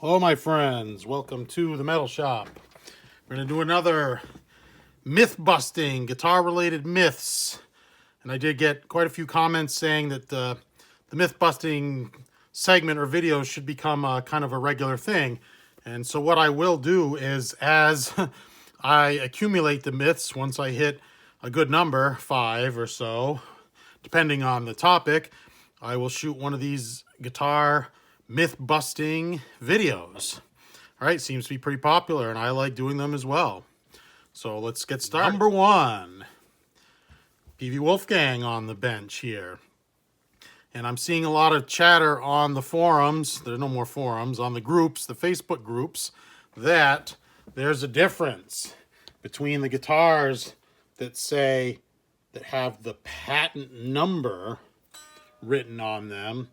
Hello, my friends. Welcome to the Metal Shop. We're going to do another myth-busting, guitar-related myths. And I did get quite a few comments saying that the myth-busting segment or videos should become kind of a regular thing. And so what I will do is, as I accumulate the myths, once I hit a good number, 5 or so, depending on the topic, I will shoot one of these guitar myth-busting videos. All right, seems to be pretty popular, and I like doing them as well. So let's get started. Number 1, Peavey Wolfgang on the bench here. And I'm seeing a lot of chatter on the forums, there are no more forums, on the groups, the Facebook groups, that there's a difference between the guitars that have the patent number written on them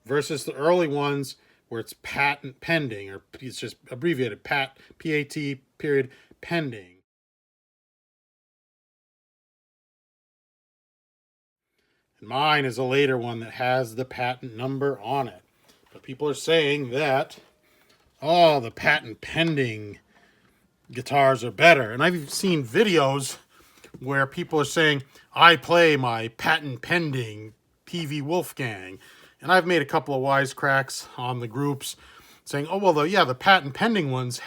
versus the early ones where it's patent pending, or it's just abbreviated P-A-T period pending. And mine is a later one that has the patent number on it. But people are saying that, oh, the patent pending guitars are better. And I've seen videos where people are saying, I play my patent pending Peavey Wolfgang. And I've made a couple of wisecracks on the groups saying, oh, well, the patent pending ones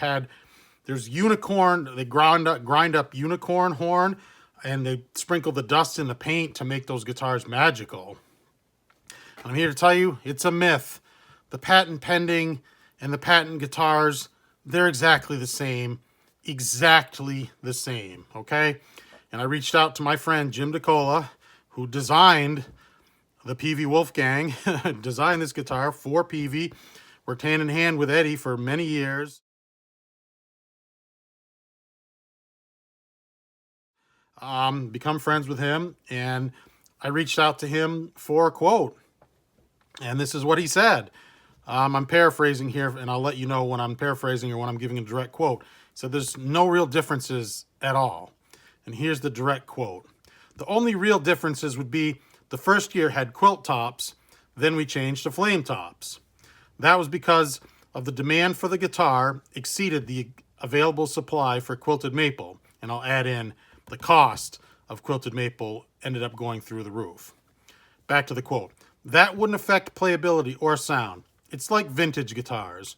there's unicorn, they grind up unicorn horn, and they sprinkle the dust in the paint to make those guitars magical. I'm here to tell you, it's a myth. The patent pending and the patent guitars, they're exactly the same. Exactly the same, okay? And I reached out to my friend Jim DeCola, who designed the Peavey Wolfgang, designed this guitar for Peavey, worked hand in hand with Eddie for many years. Become friends with him, and I reached out to him for a quote. And this is what he said. I'm paraphrasing here, and I'll let you know when I'm paraphrasing or when I'm giving a direct quote. So there's no real differences at all. And here's the direct quote. The only real differences would be the first year had quilt tops, then we changed to flame tops. That was because of the demand for the guitar exceeded the available supply for quilted maple. And I'll add in the cost of quilted maple ended up going through the roof. Back to the quote. That wouldn't affect playability or sound. It's like vintage guitars.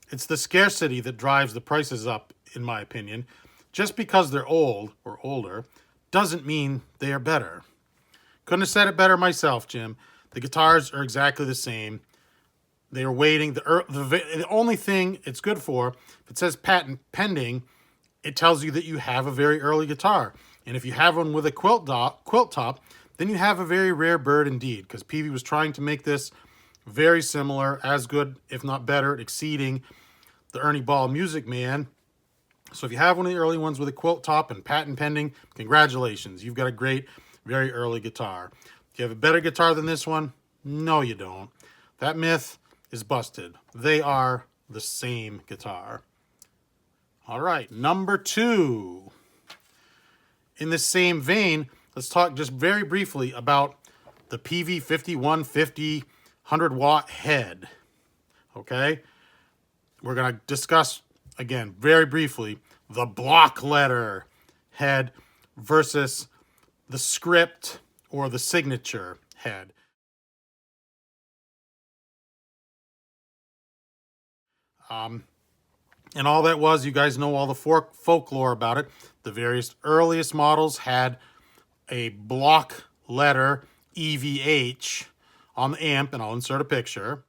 It's the scarcity that drives the prices up, in my opinion. Just because they're old or older doesn't mean they are better. Couldn't have said it better myself, Jim. The guitars are exactly the same. They are waiting. The only thing it's good for, if it says patent pending, it tells you that you have a very early guitar. And if you have one with a quilt top, then you have a very rare bird indeed, because Peavey was trying to make this very similar, as good, if not better, exceeding the Ernie Ball Music Man. So if you have one of the early ones with a quilt top and patent pending, congratulations. You've got a great, very early guitar. Do you have a better guitar than this one? No, you don't. That myth is busted. They are the same guitar. All right, number 2. In the same vein, let's talk just very briefly about the Peavey 5150 100-watt head. Okay? We're going to discuss, again, very briefly, the block letter head versus the script or the signature head. And all that was, you guys know all the folklore about it. The various earliest models had a block letter EVH on the amp, and I'll insert a picture.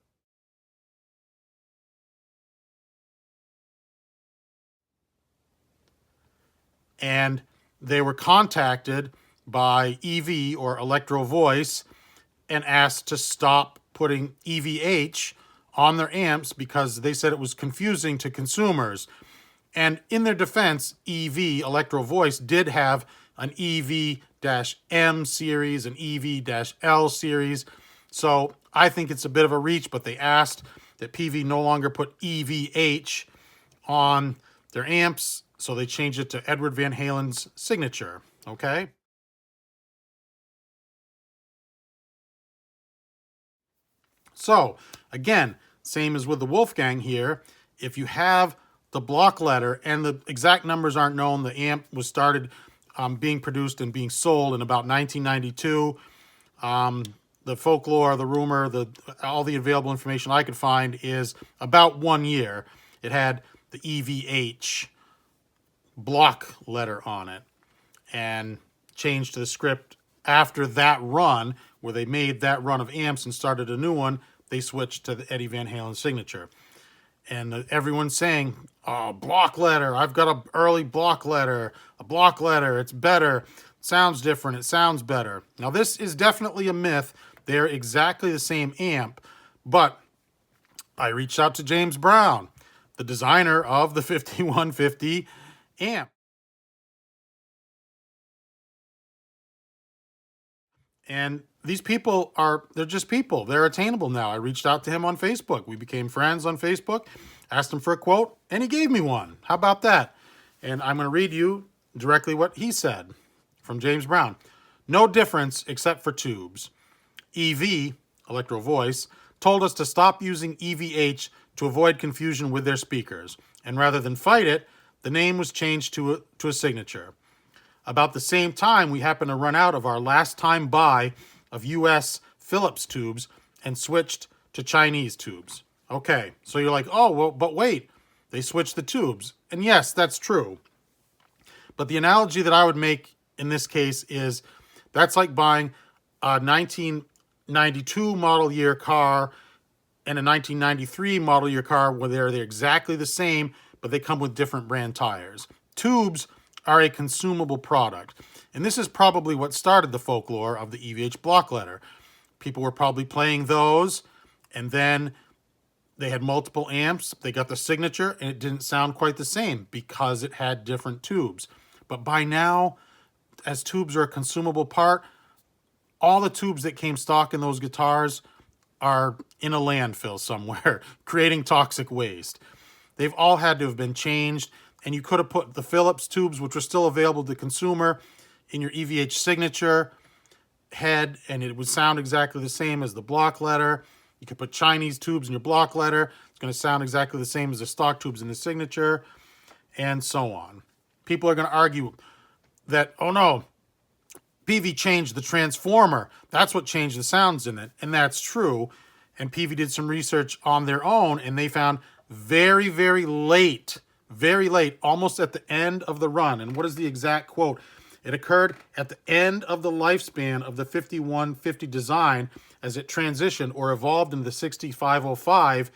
And they were contacted by EV or Electro Voice and asked to stop putting EVH on their amps because they said it was confusing to consumers. And in their defense, EV, Electro Voice, did have an EV-M series, an EV-L series. So I think it's a bit of a reach, but they asked that Peavey no longer put EVH on their amps, so they changed it to Edward Van Halen's signature, okay? So, again, same as with the Wolfgang here, if you have the block letter, and the exact numbers aren't known, the amp was started being produced and being sold in about 1992. The folklore, the rumor, all the available information I could find is about 1 year. It had the EVH block letter on it, and changed to the script after that run, where they made that run of amps and started a new one. They switched to the Eddie Van Halen signature. And everyone's saying, oh, block letter, I've got an early block letter, it's better, it sounds different, it sounds better. Now, this is definitely a myth. They're exactly the same amp, but I reached out to James Brown, the designer of the 5150 amp. And these people they're just people. They're attainable now. I reached out to him on Facebook. We became friends on Facebook, asked him for a quote, and he gave me one. How about that? And I'm going to read you directly what he said from James Brown. No difference except for tubes. EV, Electro Voice, told us to stop using EVH to avoid confusion with their speakers. And rather than fight it, the name was changed to a signature. About the same time, we happened to run out of our last time buy of US Philips tubes and switched to Chinese tubes. Okay, so you're like, oh, well, but wait, they switched the tubes. And yes, that's true. But the analogy that I would make in this case is that's like buying a 1992 model year car and a 1993 model year car where they're exactly the same, but they come with different brand tires. Tubes are a consumable product. And this is probably what started the folklore of the EVH block letter. People were probably playing those, and then they had multiple amps, they got the signature, and it didn't sound quite the same because it had different tubes. But by now, as tubes are a consumable part, all the tubes that came stock in those guitars are in a landfill somewhere, creating toxic waste. They've all had to have been changed, and you could have put the Philips tubes, which were still available to consumer, in your EVH signature head, and it would sound exactly the same as the block letter. You could put Chinese tubes in your block letter. It's going to sound exactly the same as the stock tubes in the signature, and so on. People are going to argue that, oh no, Peavey changed the transformer. That's what changed the sounds in it, and that's true. And Peavey did some research on their own, and they found very, very late, almost at the end of the run. And what is the exact quote? It occurred at the end of the lifespan of the 5150 design as it transitioned or evolved into the 6505.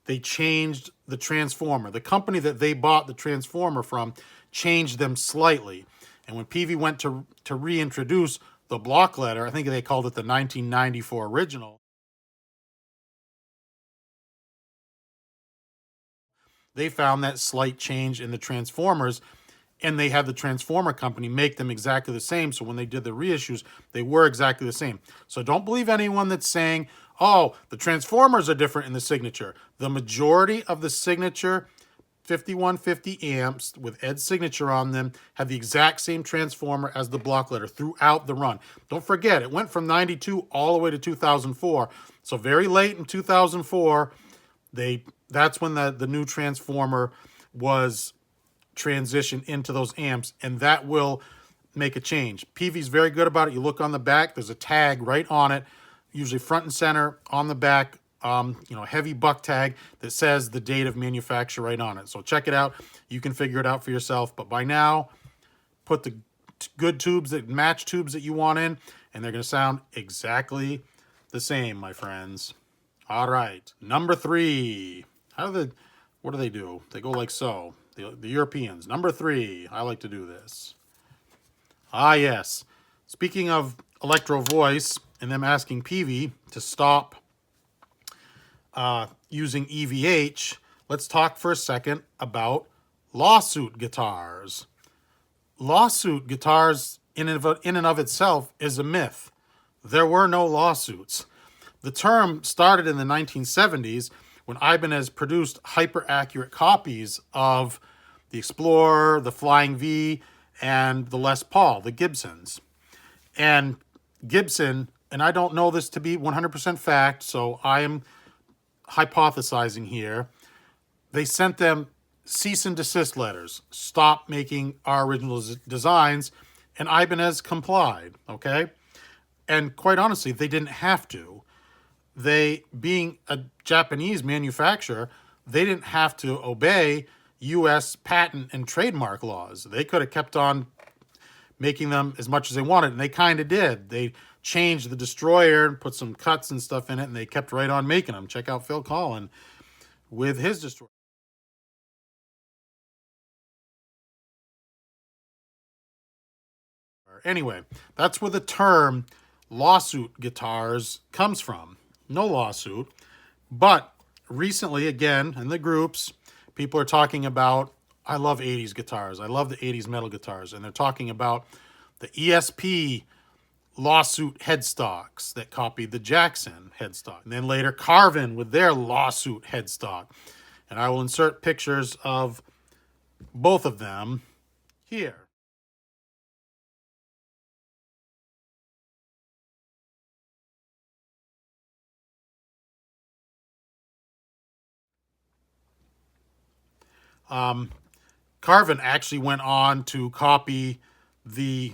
They changed the transformer. The company that they bought the transformer from changed them slightly. And when Peavey went to reintroduce the block letter, I think they called it the 1994 original, they found that slight change in the transformers, and they had the transformer company make them exactly the same. So when they did the reissues, they were exactly the same. So don't believe anyone that's saying, oh, the transformers are different in the signature. The majority of the signature 5150 amps with Ed's signature on them have the exact same transformer as the block letter throughout the run. Don't forget, it went from 92 all the way to 2004. So very late in 2004, that's when the new transformer was transitioned into those amps, and that will make a change. Peavey's very good about it. You look on the back, there's a tag right on it, usually front and center on the back, heavy buck tag that says the date of manufacture right on it. So check it out. You can figure it out for yourself. But by now, put the good tubes that match tubes that you want in, and they're going to sound exactly the same, my friends. All right, number 3. What do they do? They go like so. The Europeans. Number 3. I like to do this. Ah, yes. Speaking of Electro Voice and them asking Peavey to stop using EVH, let's talk for a second about lawsuit guitars. Lawsuit guitars in and of itself is a myth. There were no lawsuits. The term started in the 1970s when Ibanez produced hyper-accurate copies of the Explorer, the Flying V, and the Les Paul, the Gibsons. And Gibson, and I don't know this to be 100% fact, so I am hypothesizing here, they sent them cease and desist letters. Stop making our original designs. And Ibanez complied, okay? And quite honestly, they didn't have to. They, being a Japanese manufacturer, they didn't have to obey U.S. patent and trademark laws. They could have kept on making them as much as they wanted, and they kind of did. They changed the destroyer and put some cuts and stuff in it, and they kept right on making them. Check out Phil Collin with his destroyer. Anyway, that's where the term lawsuit guitars comes from. No lawsuit, but recently, again, in the groups, people are talking about, I love 80s guitars. I love the 80s metal guitars, and they're talking about the ESP lawsuit headstocks that copied the Jackson headstock. And then later, Carvin with their lawsuit headstock. And I will insert pictures of both of them here. Carvin actually went on to copy the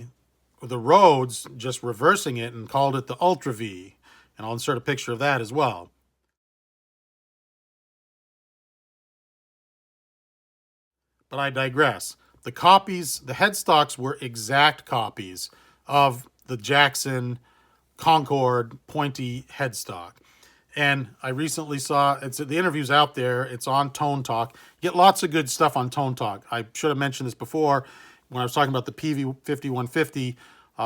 Rhodes, just reversing it, and called it the Ultra V. And I'll insert a picture of that as well. But I digress. The copies, the headstocks were exact copies of the Jackson Concord pointy headstock. And I recently saw, the interview's out there, it's on Tone Talk. You get lots of good stuff on Tone Talk. I should have mentioned this before when I was talking about the Peavey 5150,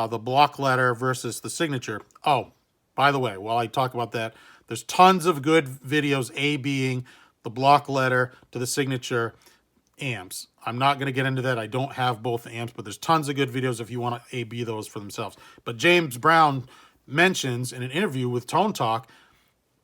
the block letter versus the signature. Oh, by the way, while I talk about that, there's tons of good videos, A being the block letter to the signature amps. I'm not going to get into that. I don't have both amps, but there's tons of good videos if you want to A-B those for themselves. But James Brown mentions in an interview with Tone Talk,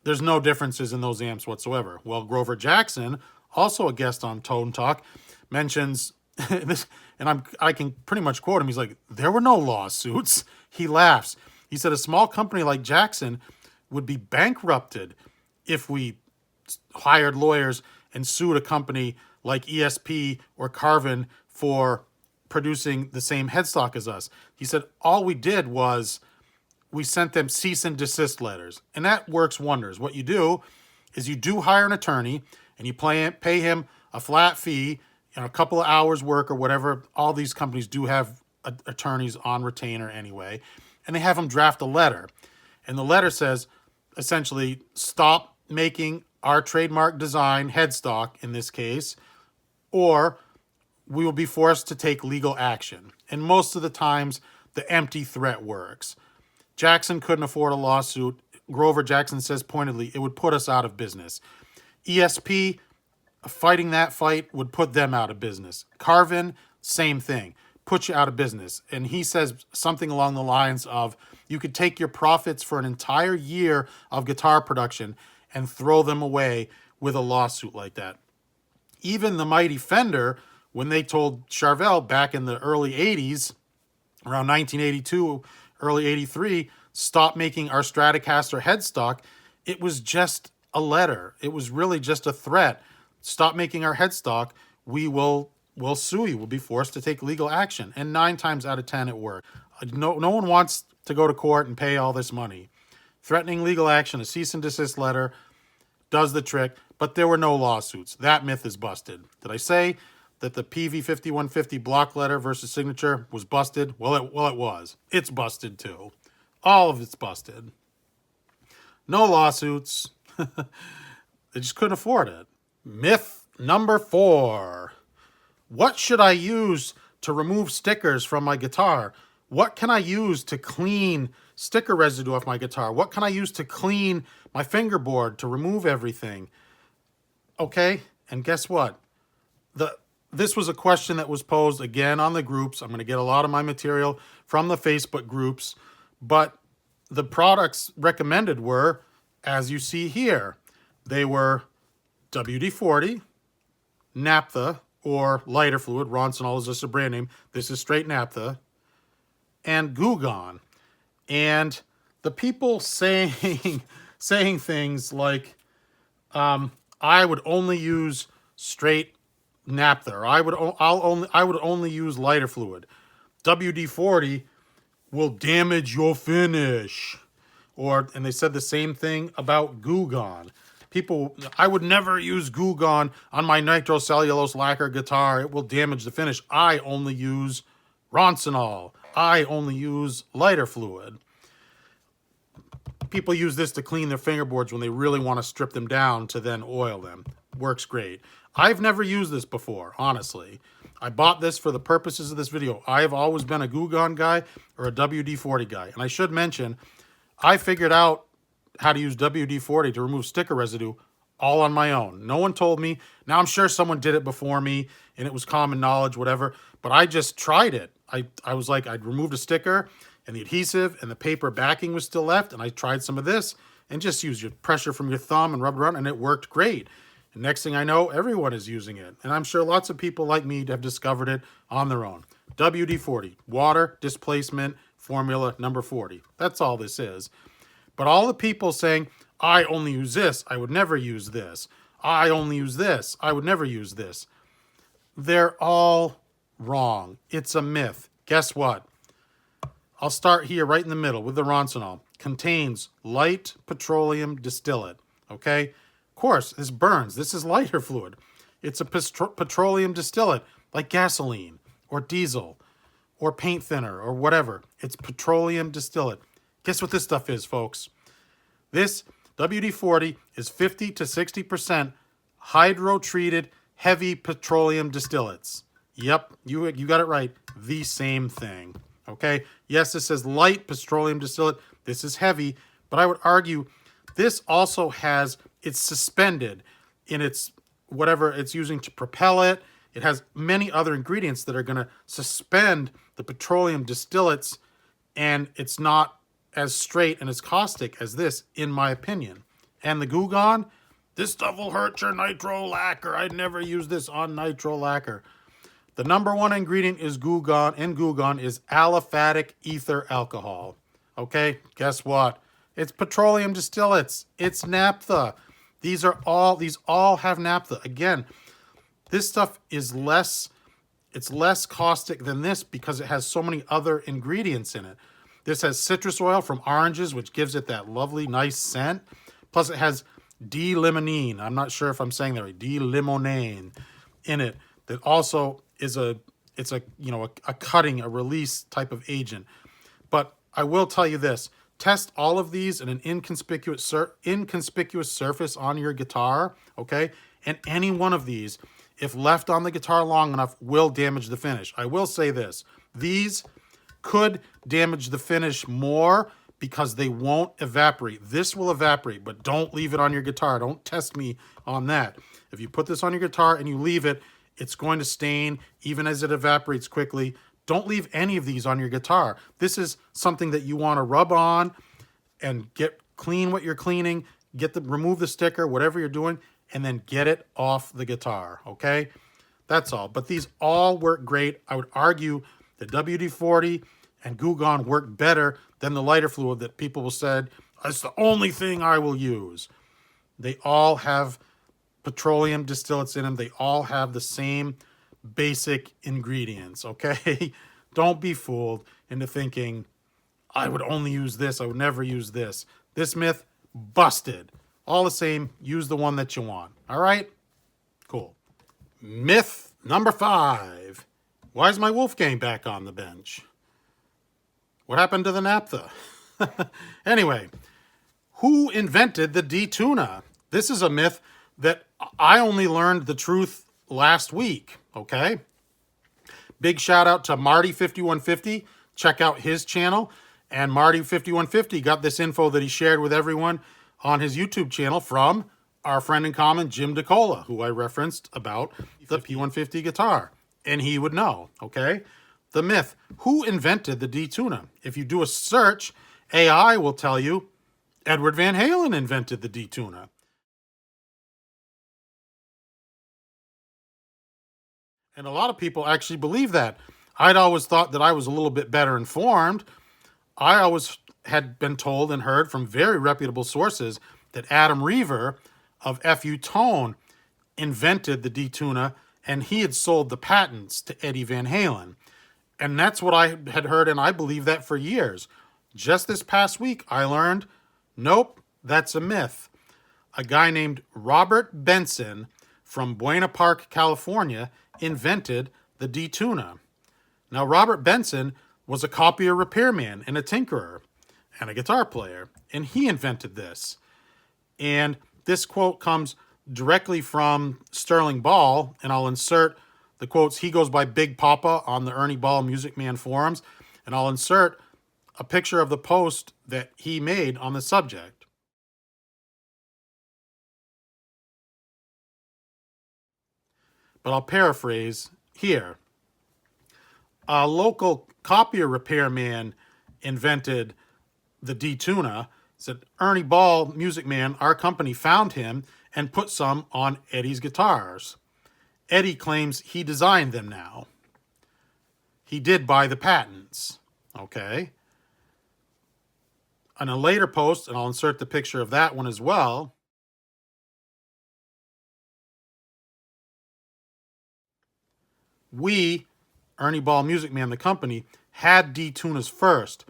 there's no differences in those amps whatsoever. Well, Grover Jackson, also a guest on Tone Talk, mentions this, and I can pretty much quote him. He's like, there were no lawsuits. He laughs. He said a small company like Jackson would be bankrupted if we hired lawyers and sued a company like ESP or Carvin for producing the same headstock as us. He said all we did was we sent them cease and desist letters, and that works wonders. What you do is you do hire an attorney, and you pay him a flat fee and a couple of hours work or whatever. All these companies do have attorneys on retainer anyway, and they have them draft a letter. And the letter says, essentially, stop making our trademark design headstock, in this case, or we will be forced to take legal action. And most of the times, the empty threat works. Jackson couldn't afford a lawsuit. Grover Jackson says pointedly, it would put us out of business. ESP, fighting that fight would put them out of business. Carvin, same thing, put you out of business. And he says something along the lines of, you could take your profits for an entire year of guitar production and throw them away with a lawsuit like that. Even the mighty Fender, when they told Charvel back in the early 80s, around 1982, early 83, stop making our Stratocaster headstock, it was just a letter. It was really just a threat. Stop making our headstock, we'll sue you. We'll be forced to take legal action. And 9 times out of 10, it worked. No one wants to go to court and pay all this money. Threatening legal action, a cease and desist letter, does the trick, but there were no lawsuits. That myth is busted. Did I say that the Peavey 5150 block letter versus signature was busted? Well, it was. It's busted too. All of it's busted. No lawsuits. They just couldn't afford it. Myth number 4. What should I use to remove stickers from my guitar? What can I use to clean sticker residue off my guitar? What can I use to clean my fingerboard to remove everything? Okay, and guess what? This was a question that was posed again on the groups. I'm going to get a lot of my material from the Facebook groups, but the products recommended were, as you see here, they were WD-40, naphtha, or lighter fluid. Ronsonol is just a brand name. This is straight naphtha, and Goo Gone. And the people saying things like, I would only use straight naphtha. Or I would only use lighter fluid. WD-40 will damage your finish. And they said the same thing about Goo Gone. I would never use Goo Gone on my nitrocellulose lacquer guitar. It will damage the finish. I only use Roncinol. I only use lighter fluid. People use this to clean their fingerboards when they really want to strip them down to then oil them. Works great. I've never used this before, honestly. I bought this for the purposes of this video. I've always been a Goo Gone guy or a WD-40 guy. And I should mention, I figured out how to use WD-40 to remove sticker residue all on my own. No one told me. Now, I'm sure someone did it before me, and it was common knowledge, whatever. But I just tried it. I was like, I'd removed a sticker, and the adhesive and the paper backing was still left, and I tried some of this, and just use your pressure from your thumb and rub it around, and it worked great. And next thing I know, everyone is using it. And I'm sure lots of people like me have discovered it on their own. WD-40, water displacement formula number 40. That's all this is. But all the people saying, I only use this, I would never use this. I only use this, I would never use this. They're all wrong. It's a myth. Guess what? I'll start here right in the middle with the Roncinol. Contains light petroleum distillate. Okay? Of course, this burns. This is lighter fluid. It's a petroleum distillate like gasoline or diesel or paint thinner or whatever. It's petroleum distillate. Guess what this stuff is, folks? This WD-40 is 50 to 60% hydro-treated heavy petroleum distillates. Yep, you got it right. The same thing. Okay? Yes, this says light petroleum distillate. This is heavy, but I would argue this also has, it's suspended in its whatever it's using to propel it. It has many other ingredients that are going to suspend the petroleum distillates, and it's not as straight and as caustic as this, in my opinion. And the Goo Gone, this stuff will hurt your nitro lacquer. I'd never use this on nitro lacquer. The number one ingredient is Goo Gone, and Goo Gone is aliphatic ether alcohol. Okay, guess what? It's petroleum distillates. It's naphtha. These all have naphtha. Again, this stuff is less caustic than this because it has so many other ingredients in it. This has citrus oil from oranges, which gives it that lovely, nice scent. Plus, it has D-limonene. I'm not sure if I'm saying that right. D-limonene in it. That also is a cutting, a release type of agent. But I will tell you this: test all of these in an inconspicuous surface on your guitar. Okay, and any one of these, if left on the guitar long enough, will damage the finish. I will say this: these could damage the finish more because they won't evaporate. This will evaporate, but don't leave it on your guitar. Don't test me on that. If you put this on your guitar and you leave it, it's going to stain even as it evaporates quickly. Don't leave any of these on your guitar. This is something that you want to rub on and get clean what you're cleaning, remove the sticker, whatever you're doing, and then get it off the guitar, okay? That's all. But these all work great. I would argue the WD-40 and Goo Gone work better than the lighter fluid that people will said, it's the only thing I will use. They all have petroleum distillates in them. They all have the same basic ingredients, okay? Don't be fooled into thinking, I would only use this, I would never use this. This myth, busted. All the same, use the one that you want, all right? Cool. Myth number 5. Why is my Wolfgang back on the bench? What happened to the naphtha? Anyway, who invented the D-Tuna? This is a myth that I only learned the truth last week, okay? Big shout out to Marty5150. Check out his channel. And Marty5150 got this info that he shared with everyone on his YouTube channel from our friend in common, Jim DeCola, who I referenced about the P150 guitar. And he would know, okay? The myth, who invented the D-Tuna? If you do a search, AI will tell you Edward Van Halen invented the D-Tuna. And a lot of people actually believe that. I'd always thought that I was a little bit better informed. I always had been told and heard from very reputable sources that Adam Reaver of FU Tone invented the D-Tuna, and he had sold the patents to Eddie Van Halen. And that's what I had heard, and I believed that for years. Just this past week, I learned, nope, that's a myth. A guy named Robert Benson from Buena Park, California, invented the D-Tuna. Now, Robert Benson was a copier repairman and a tinkerer and a guitar player, and he invented this. And this quote comes directly from Sterling Ball, and I'll insert the quotes. He goes by Big Papa on the Ernie Ball Music Man forums, and I'll insert a picture of the post that he made on the subject. But I'll paraphrase here. A local copier repairman invented the D-Tuna. Said, Ernie Ball, Music Man, our company found him and put some on Eddie's guitars. Eddie claims he designed them now. He did buy the patents. Okay. On a later post, and I'll insert the picture of that one as well, we, Ernie Ball Music Man, the company, had D-Tunas first.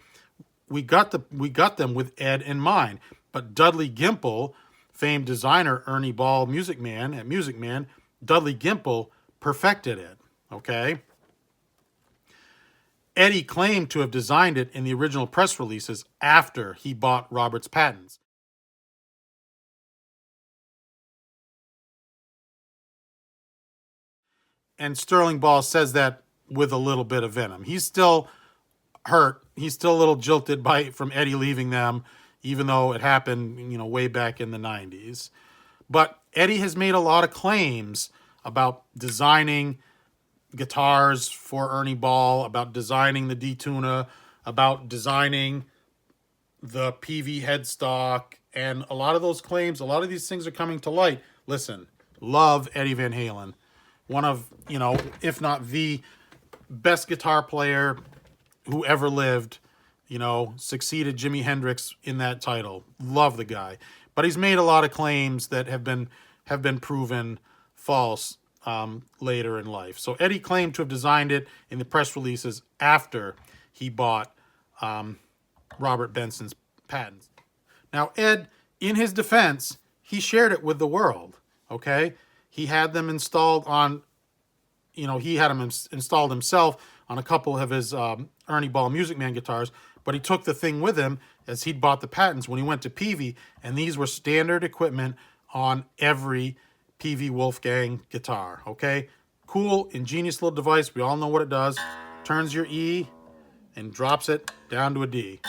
We got them with Ed in mind. But Dudley Gimple, famed designer Ernie Ball Music Man at Music Man, Dudley Gimple perfected it. Okay? Eddie claimed to have designed it in the original press releases after he bought Robert's patents. And Sterling Ball says that with a little bit of venom. He's still hurt. He's still a little jilted from Eddie leaving them, even though it happened, way back in the 90s. But Eddie has made a lot of claims about designing guitars for Ernie Ball, about designing the D-Tuna, about designing the Peavey headstock, and a lot of those claims, a lot of these things are coming to light. Listen, love Eddie Van Halen. One of, if not the best guitar player who ever lived, succeeded Jimi Hendrix in that title. Love the guy. But he's made a lot of claims that have been proven false later in life. So Eddie claimed to have designed it in the press releases after he bought Robert Benson's patents. Now, Ed, in his defense, he shared it with the world, okay? He had them installed on, he had them installed himself on a couple of his Ernie Ball Music Man guitars, but he took the thing with him as he'd bought the patents when he went to Peavey, and these were standard equipment on every Peavey Wolfgang guitar, okay? Cool, ingenious little device. We all know what it does. Turns your E and drops it down to a D.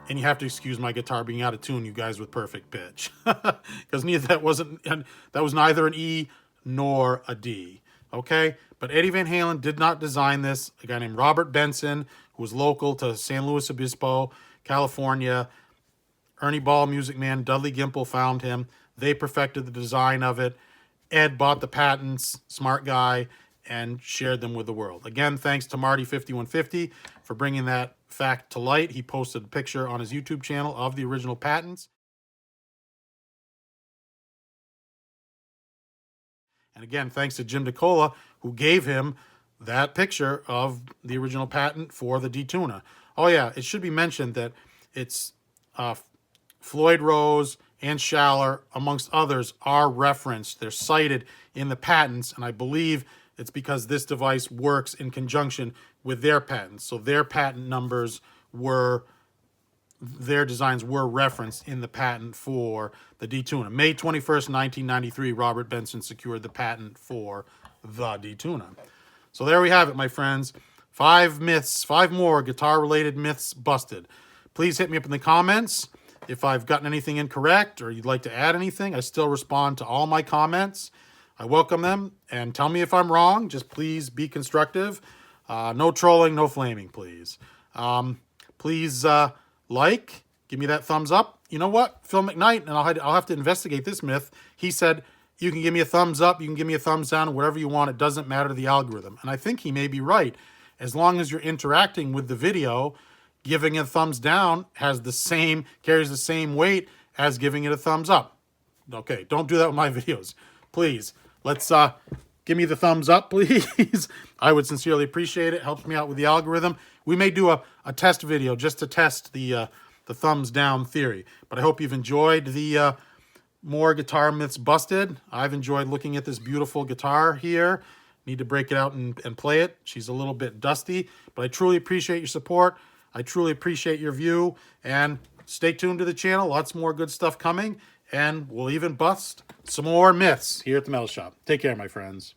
And you have to excuse my guitar being out of tune, you guys, with perfect pitch. Because that was neither an E nor a D, okay? But Eddie Van Halen did not design this. A guy named Robert Benson, who was local to San Luis Obispo, California. Ernie Ball Music Man, Dudley Gimple found him. They perfected the design of it. Ed bought the patents, smart guy, and shared them with the world. Again, thanks to Marty5150 for bringing that fact to light. He posted a picture on his YouTube channel of the original patents. And again, thanks to Jim DeCola, who gave him that picture of the original patent for the D-Tuna. Oh yeah, it should be mentioned that it's Floyd Rose and Schaller, amongst others, are referenced. They're cited in the patents, and I believe it's because this device works in conjunction with their patents. So their patent numbers their designs were referenced in the patent for the D-Tuna. May 21st, 1993, Robert Benson secured the patent for the D-Tuna. So there we have it, my friends. 5 myths, 5 more guitar-related myths busted. Please hit me up in the comments if I've gotten anything incorrect or you'd like to add anything. I still respond to all my comments. I welcome them, and tell me if I'm wrong. Just please be constructive. No trolling, no flaming, please. Please give me that thumbs up. You know what? Phil McKnight, and I'll have to investigate this myth. He said, you can give me a thumbs up, you can give me a thumbs down, whatever you want. It doesn't matter to the algorithm. And I think he may be right. As long as you're interacting with the video, giving a thumbs down carries the same weight as giving it a thumbs up. Okay, don't do that with my videos. Please, let's give me the thumbs up, please. I would sincerely appreciate it. Helps me out with the algorithm. We may do a test video just to test the thumbs down theory. But I hope you've enjoyed the more guitar myths busted. I've enjoyed looking at this beautiful guitar here. Need to break it out and play it. She's a little bit dusty, but I truly appreciate your support. I truly appreciate your view, and stay tuned to the channel. Lots more good stuff coming, and we'll even bust some more myths here at the Metal Shop. Take care, my friends.